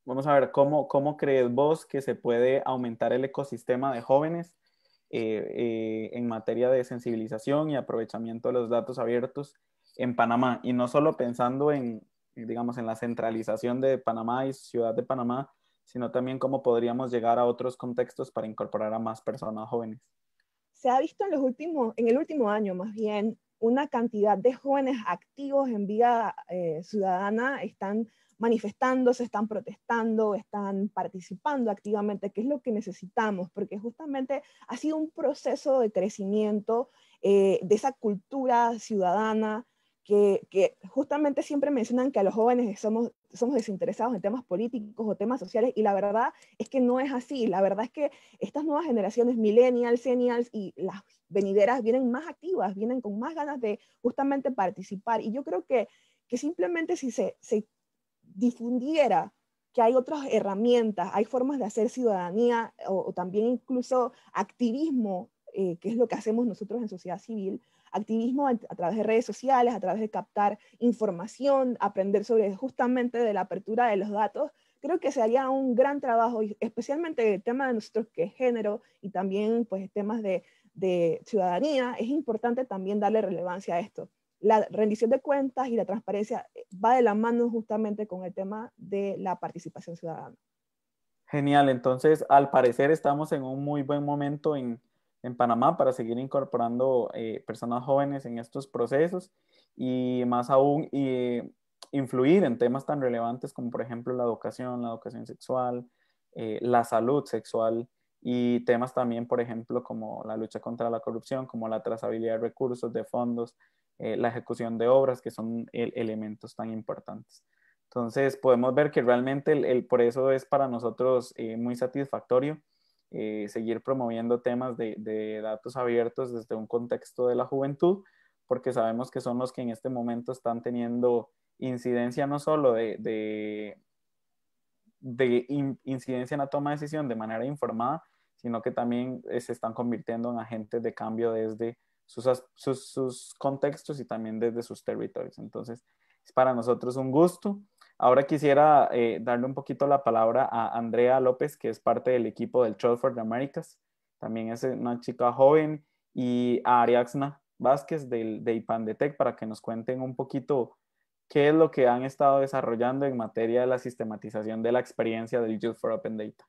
Vamos a ver, ¿cómo crees vos que se puede aumentar el ecosistema de jóvenes en materia de sensibilización y aprovechamiento de los datos abiertos en Panamá? Y no solo pensando digamos, en la centralización de Panamá y Ciudad de Panamá, sino también cómo podríamos llegar a otros contextos para incorporar a más personas jóvenes. Se ha visto en el último año, más bien, una cantidad de jóvenes activos en vida ciudadana, están manifestándose, están protestando, están participando activamente, que es lo que necesitamos, porque justamente ha sido un proceso de crecimiento de esa cultura ciudadana que justamente siempre mencionan que a los jóvenes somos desinteresados en temas políticos o temas sociales, y la verdad es que no es así. La verdad es que estas nuevas generaciones, millennials, seniors y las venideras, vienen más activas, vienen con más ganas de justamente participar, y yo creo que simplemente si se difundiera que hay otras herramientas, hay formas de hacer ciudadanía o también incluso activismo, que es lo que hacemos nosotros en sociedad civil, activismo a través de redes sociales, a través de captar información, aprender sobre justamente de la apertura de los datos. Creo que se haría un gran trabajo, especialmente el tema de nosotros que es género, y también pues temas de ciudadanía. Es importante también darle relevancia a esto. La rendición de cuentas y la transparencia va de la mano justamente con el tema de la participación ciudadana. Genial, entonces al parecer estamos en un muy buen momento en Panamá para seguir incorporando personas jóvenes en estos procesos, y más aún influir en temas tan relevantes como por ejemplo la educación sexual, la salud sexual y temas también, por ejemplo, como la lucha contra la corrupción, como la trazabilidad de recursos, de fondos, la ejecución de obras, que son elementos tan importantes. Entonces, podemos ver que realmente por eso es para nosotros muy satisfactorio seguir promoviendo temas de datos abiertos desde un contexto de la juventud, porque sabemos que son los que en este momento están teniendo incidencia no solo de incidencia en la toma de decisión de manera informada, sino que también se están convirtiendo en agentes de cambio desde sus contextos y también desde sus territorios. Entonces, es para nosotros un gusto. Ahora quisiera darle un poquito la palabra a Andrea López, que es parte del equipo del Trust for the Americas. También es una chica joven, y a Ariadna Vázquez de IPANDETEC, para que nos cuenten un poquito qué es lo que han estado desarrollando en materia de la sistematización de la experiencia del Youth for Open Data.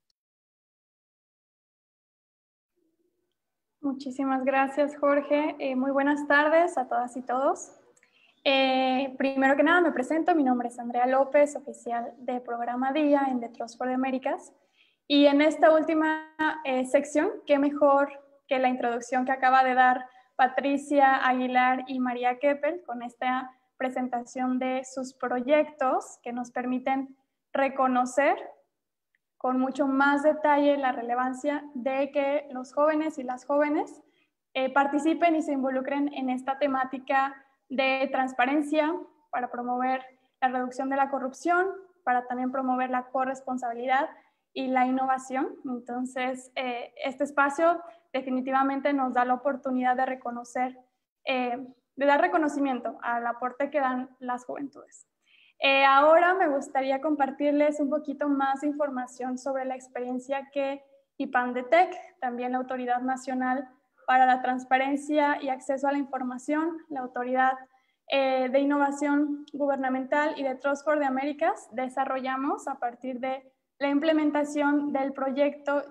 Muchísimas gracias, Jorge. Muy buenas tardes a todas y todos. Primero que nada me presento, mi nombre es Andrea López, oficial de programa DIA en The Trust for the Americas. Y en esta última sección, qué mejor que la introducción que acaba de dar Patricia Aguilar y María Keppel con esta presentación de sus proyectos que nos permiten reconocer con mucho más detalle la relevancia de que los jóvenes y las jóvenes participen y se involucren en esta temática de transparencia para promover la reducción de la corrupción, para también promover la corresponsabilidad y la innovación. Entonces, este espacio definitivamente nos da la oportunidad de reconocer, de dar reconocimiento al aporte que dan las juventudes. Ahora me gustaría compartirles un poquito más información sobre la experiencia que IPANDETEC, también la Autoridad Nacional para la Transparencia y Acceso a la Información, la Autoridad de Innovación Gubernamental y de Trust for the Americas, desarrollamos a partir de la implementación del proyecto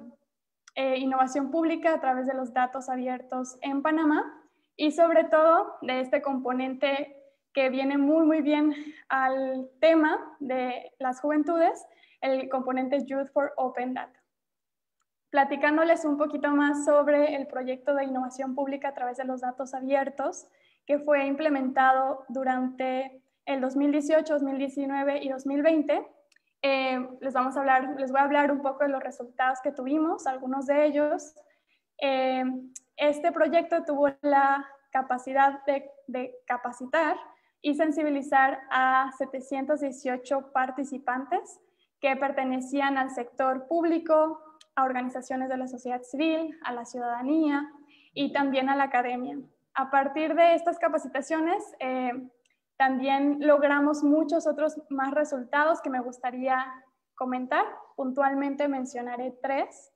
Innovación Pública a través de los datos abiertos en Panamá, y sobre todo de este componente que viene muy bien al tema de las juventudes, el componente Youth for Open Data. Platicándoles un poquito más sobre el proyecto de innovación pública a través de los datos abiertos, que fue implementado durante el 2018, 2019 y 2020. Les voy a hablar un poco de los resultados que tuvimos, algunos de ellos. Este proyecto tuvo la capacidad de capacitar y sensibilizar a 718 participantes que pertenecían al sector público, a organizaciones de la sociedad civil, a la ciudadanía y también a la academia. A partir de estas capacitaciones, también logramos muchos otros más resultados que me gustaría comentar. Puntualmente mencionaré 3.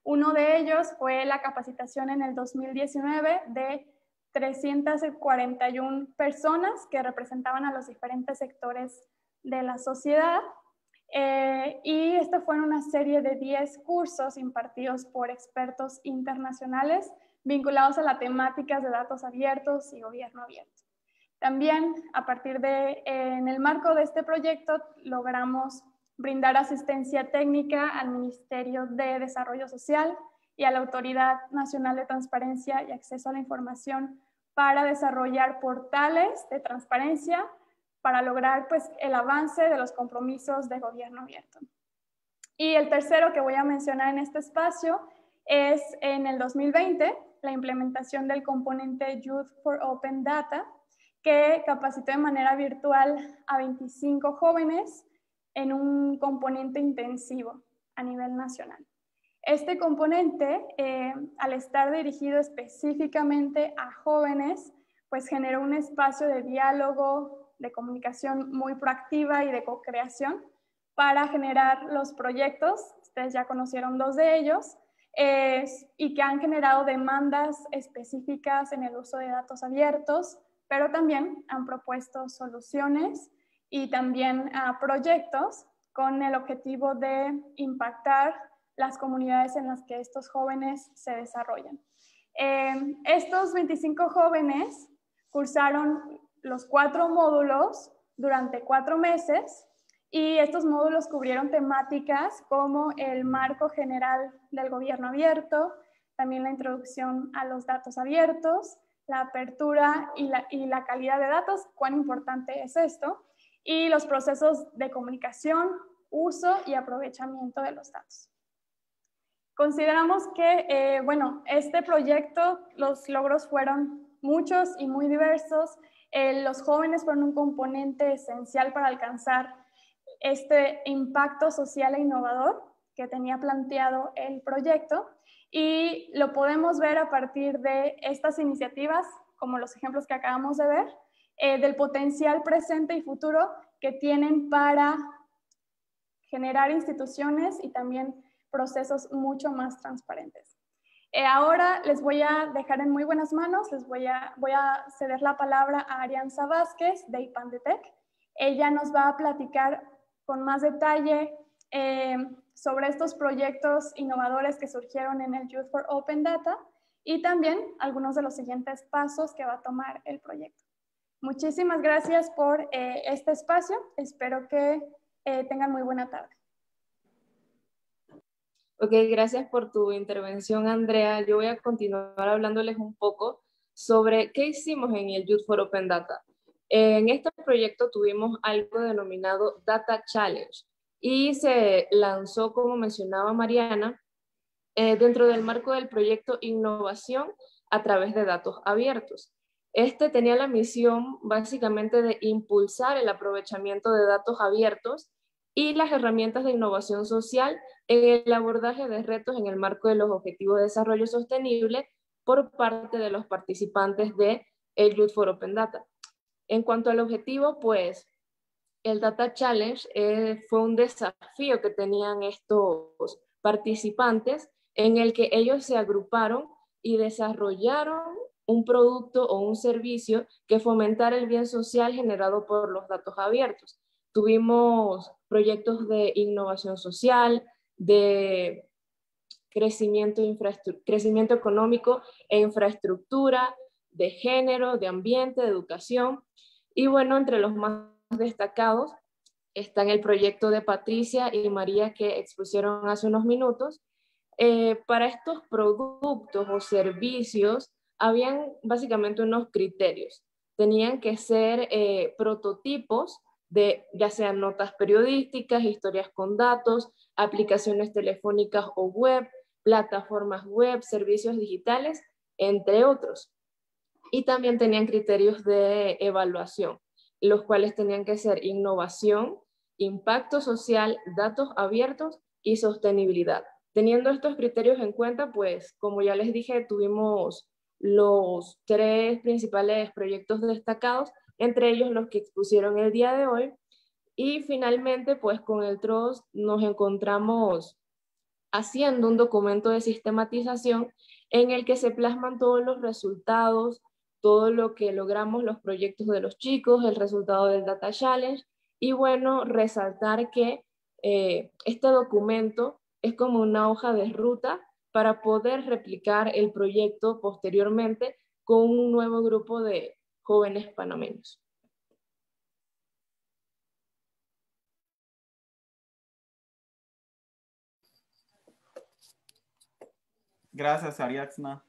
Uno de ellos fue la capacitación en el 2019 de 341 personas que representaban a los diferentes sectores de la sociedad. Y esta fue una serie de 10 cursos impartidos por expertos internacionales vinculados a las temáticas de datos abiertos y gobierno abierto. También, en el marco de este proyecto, logramos brindar asistencia técnica al Ministerio de Desarrollo Social y a la Autoridad Nacional de Transparencia y Acceso a la Información para desarrollar portales de transparencia para lograr el avance de los compromisos de gobierno abierto. Y el tercero que voy a mencionar en este espacio es en el 2020 la implementación del componente Youth for Open Data, que capacitó de manera virtual a 25 jóvenes en un componente intensivo a nivel nacional. Este componente, al estar dirigido específicamente a jóvenes, pues generó un espacio de diálogo, de comunicación muy proactiva y de co-creación para generar los proyectos. Ustedes ya conocieron 2 de ellos, y que han generado demandas específicas en el uso de datos abiertos, pero también han propuesto soluciones y también proyectos con el objetivo de impactar las comunidades en las que estos jóvenes se desarrollan. Estos 25 jóvenes cursaron los 4 módulos durante 4 meses Y estos módulos cubrieron temáticas como el marco general del gobierno abierto, también la introducción a los datos abiertos, la apertura y la calidad de datos, cuán importante es esto, y los procesos de comunicación, uso y aprovechamiento de los datos. Consideramos que, bueno, este proyecto, los logros fueron muchos y muy diversos. Los jóvenes fueron un componente esencial para alcanzar este impacto social e innovador que tenía planteado el proyecto, y lo podemos ver a partir de estas iniciativas, como los ejemplos que acabamos de ver, del potencial presente y futuro que tienen para generar instituciones y también procesos mucho más transparentes. Ahora les voy a dejar en muy buenas manos, voy a ceder la palabra a Arianza Vázquez de IPANDETEC. Ella nos va a platicar con más detalle sobre estos proyectos innovadores que surgieron en el Youth for Open Data y también algunos de los siguientes pasos que va a tomar el proyecto. Muchísimas gracias por este espacio. Espero que tengan muy buena tarde. Ok, gracias por tu intervención, Andrea. Yo voy a continuar hablándoles un poco sobre qué hicimos en el Youth for Open Data. En este proyecto tuvimos algo denominado Data Challenge y se lanzó, como mencionaba Mariana, dentro del marco del proyecto Innovación a través de datos abiertos. Este tenía la misión básicamente de impulsar el aprovechamiento de datos abiertos y las herramientas de innovación social en el abordaje de retos en el marco de los Objetivos de Desarrollo Sostenible por parte de los participantes de el Youth for Open Data. En cuanto al objetivo, pues el Data Challenge fue un desafío que tenían estos participantes en el que ellos se agruparon y desarrollaron un producto o un servicio que fomentara el bien social generado por los datos abiertos. Tuvimos proyectos de innovación social, de crecimiento económico e infraestructura, de género, de ambiente, de educación. Y bueno, entre los más destacados están el proyecto de Patricia y María que expusieron hace unos minutos. Para estos productos o servicios habían básicamente unos criterios. Tenían que ser prototipos de ya sean notas periodísticas, historias con datos, aplicaciones telefónicas o web, plataformas web, servicios digitales, entre otros. Y también tenían criterios de evaluación, los cuales tenían que ser innovación, impacto social, datos abiertos y sostenibilidad. Teniendo estos criterios en cuenta, pues como ya les dije, tuvimos los 3 principales proyectos destacados, entre ellos los que expusieron el día de hoy. Y finalmente, pues con el TROS nos encontramos haciendo un documento de sistematización en el que se plasman todos los resultados, todo lo que logramos, los proyectos de los chicos, el resultado del Data Challenge. Y bueno, resaltar que este documento es como una hoja de ruta para poder replicar el proyecto posteriormente con un nuevo grupo de jóvenes panameños. Gracias, Ariadna.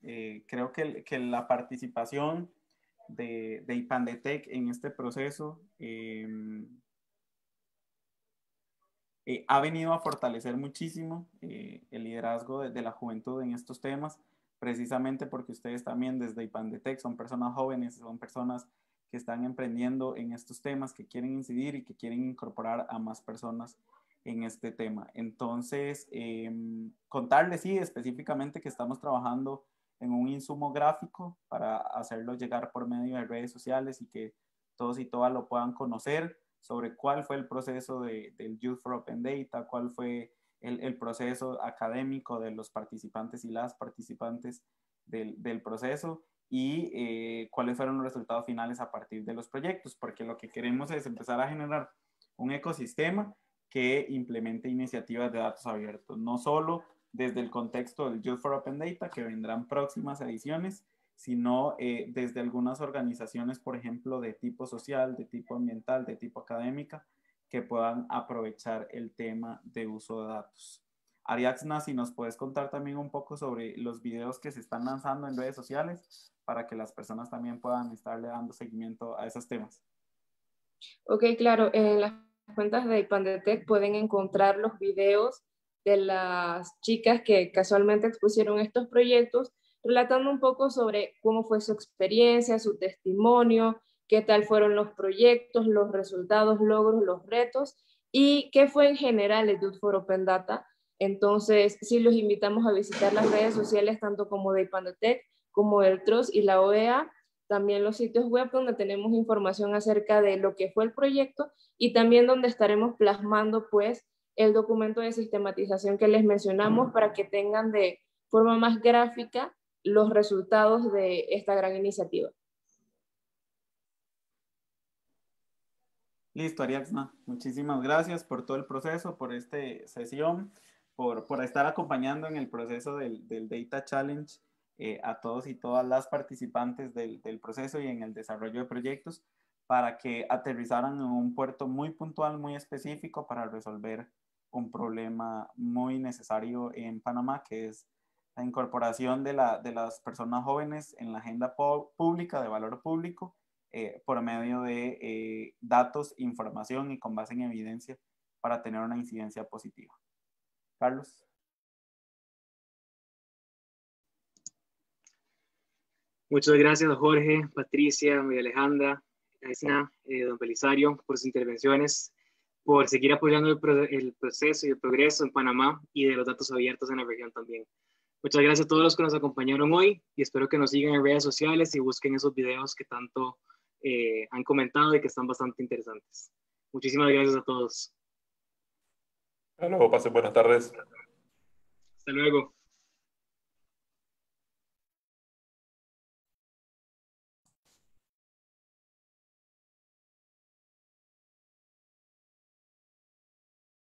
Creo que la participación de IPANDETEC en este proceso ha venido a fortalecer muchísimo el liderazgo de la juventud en estos temas, precisamente porque ustedes también desde IPANDETEC son personas jóvenes, son personas que están emprendiendo en estos temas, que quieren incidir y que quieren incorporar a más personas en este tema. Entonces, contarles, sí, específicamente que estamos trabajando en un insumo gráfico para hacerlo llegar por medio de redes sociales y que todos y todas lo puedan conocer, sobre cuál fue el proceso del Youth for Open Data, cuál fue el proceso académico de los participantes y las participantes del proceso y cuáles fueron los resultados finales a partir de los proyectos, porque lo que queremos es empezar a generar un ecosistema que implemente iniciativas de datos abiertos, no solo desde el contexto del Youth for Open Data, que vendrán próximas ediciones, sino desde algunas organizaciones, por ejemplo, de tipo social, de tipo ambiental, de tipo académica, que puedan aprovechar el tema de uso de datos. Ariadna, si nos puedes contar también un poco sobre los videos que se están lanzando en redes sociales para que las personas también puedan estarle dando seguimiento a esos temas. Ok, claro, en las cuentas de Ipandetec pueden encontrar los videos de las chicas que casualmente expusieron estos proyectos, relatando un poco sobre cómo fue su experiencia, su testimonio, qué tal fueron los proyectos, los resultados, logros, los retos y qué fue en general el Youth for Open Data. Entonces, sí los invitamos a visitar las redes sociales tanto como de Ipandetec como del TROS y la OEA, también los sitios web donde tenemos información acerca de lo que fue el proyecto y también donde estaremos plasmando pues el documento de sistematización que les mencionamos para que tengan de forma más gráfica los resultados de esta gran iniciativa. Listo, Ariadna. Muchísimas gracias por todo el proceso, por esta sesión, por estar acompañando en el proceso del Data Challenge a todos y todas las participantes del proceso y en el desarrollo de proyectos para que aterrizaran en un puerto muy puntual, muy específico para resolver un problema muy necesario en Panamá, que es la incorporación de las personas jóvenes en la agenda pública, de valor público, por medio de datos, información y con base en evidencia para tener una incidencia positiva. Carlos. Muchas gracias, Jorge, Patricia, María Alejandra, don Belisario, por sus intervenciones, por seguir apoyando el proceso y el progreso en Panamá y de los datos abiertos en la región también. Muchas gracias a todos los que nos acompañaron hoy y espero que nos sigan en redes sociales y busquen esos videos que tanto han comentado y que están bastante interesantes. Muchísimas gracias a todos. Hasta luego, pasen buenas tardes. Hasta luego.